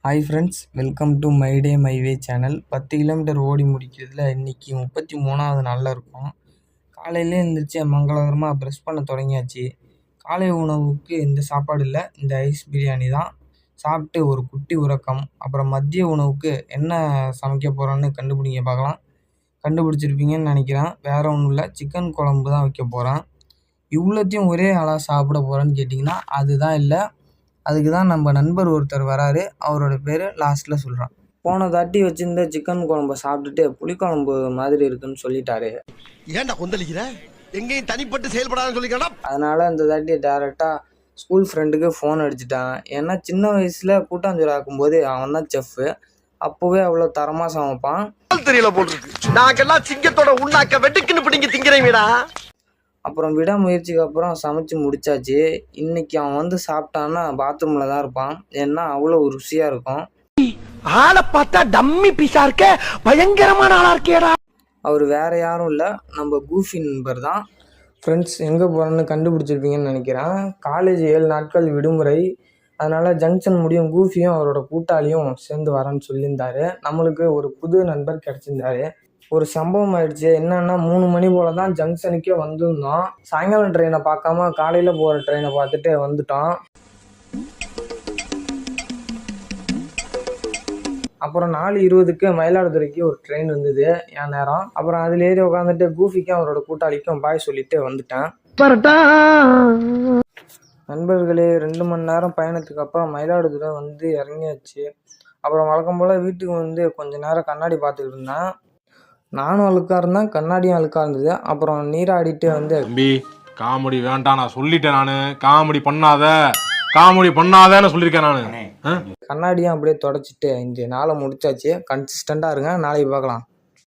Hi friends, welcome to my day my way channel. 10 kilometre ஓடி முடிக்கிறதுல இன்றைக்கி 33வது நாளில் இருக்கும். காலையிலே எழுந்திரிச்சு மங்களகரமாக ப்ரெஷ் பண்ண தொடங்கியாச்சு. காலை உணவுக்கு இந்த சாப்பாடு இல்லை, இந்த ஐஸ் பிரியாணி தான். சாப்பிட்டு ஒரு குட்டி உறக்கம். அப்புறம் மதிய உணவுக்கு என்ன சமைக்க போகிறோன்னு பார்க்கலாம். கண்டுபிடிச்சிருப்பீங்கன்னு நினைக்கிறேன். வேறு ஒன்றும் இல்லை, சிக்கன் குழம்பு தான் வைக்க போகிறேன். இவ்வளோத்தையும் ஒரே ஆளாக சாப்பிட போகிறேன்னு கேட்டிங்கன்னா அதுதான் இல்லை. அதுக்கு தான் நம்ம நண்பர் ஒருத்தர் வராரு. அவரோட பேர் லாஸ்ட்டில் சொல்கிறான். போன தாட்டி வச்சுருந்த சிக்கன் குழம்பை சாப்பிட்டுட்டு புளிக்குழம்பு மாதிரி இருக்குன்னு சொல்லிட்டாரு. ஏன்டா கொந்தளிக்கிற? எங்கேயும் தனிப்பட்டு செயல்படாதுன்னு சொல்லிக்கடா. அதனால் இந்த தாட்டி டேரெக்டாக ஸ்கூல் ஃப்ரெண்டுக்கு ஃபோன் அடிச்சிட்டான். ஏன்னா சின்ன வயசில் கூட்டாஞ்சோறு ஆக்கும்போது அவன் தான் செஃப்பு. அப்போவே அவ்வளோ தரமாக சமைப்பான். தெரியல போட்டிருக்கு. நாங்கெல்லாம் சிங்கத்தோட உண்ணாக்க வெட்டுக்குன்னு பிடிங்க திங்கிறீங்கடா. அப்புறம் விடாமுயற்சிக்கு அப்புறம் சமைச்சு முடிச்சாச்சு. இன்னைக்கு அவன் வந்து சாப்பிட்டான்னா பாத்ரூமில் தான் இருப்பான். ஏன்னா அவ்வளோ ருசியாக இருக்கும். ஆளை பார்த்தா டம்மி பீஸா இருக்க, பயங்கரமான ஆளா இருக்கேடா. அவர் வேற யாரும் இல்லை, நம்ம கூஃபி நண்பர் தான். ஃப்ரெண்ட்ஸ், எங்கே போகிறேன்னு கண்டுபிடிச்சிருப்பீங்கன்னு நினைக்கிறேன். காலேஜ் 7 நாட்கள் விடுமுறை. அதனால் ஜங்ஷன் முடியும் கூஃபியும் அவரோட கூட்டாளியும் சேர்ந்து வரேன்னு சொல்லியிருந்தாரு. நம்மளுக்கு ஒரு புது நண்பர் கிடச்சிருந்தாரு. ஒரு சம்பவம் ஆயிடுச்சு. என்னன்னா 3 மணி போல தான் ஜங்ஷனுக்கே வந்திருந்தோம். சாயங்காலம் ட்ரெயினை பார்க்காம காலையில் போகிற ட்ரெயினை பார்த்துட்டு வந்துட்டோம். அப்புறம் 4:20க்கு மயிலாடுதுறைக்கு ஒரு ட்ரெயின் இருந்தது என் நேரம். அப்புறம் அதில் ஏறி உட்காந்துட்டு கூஃபிக்கும் அவரோட கூட்டாளிக்கும் பாய் சொல்லிட்டு வந்துட்டேன். நண்பர்களே, 2 மணி நேரம் பயணத்துக்கு அப்புறம் மயிலாடுதுறை வந்து இறங்கியாச்சு. அப்புறம் வழக்கம் போல் வீட்டுக்கு வந்து கொஞ்சம் நேரம் கண்ணாடி பார்த்துக்கிட்டு இருந்தேன். நானும் அழுக்காக இருந்தேன், கண்ணாடியும் அழுக்காக இருந்தது. அப்புறம் நீராடிட்டு வந்து தம்பி காமெடி வேண்டாம், நான் சொல்லிட்டேன். நான் காமெடி பண்ணாதன்னு சொல்லியிருக்கேன். நான் கண்ணாடியும் அப்படியே தொடச்சிட்டு இந்த நாளை முடிச்சாச்சு. கன்சிஸ்டண்டாக இருங்க, நாளைக்கு பார்க்கலாம்.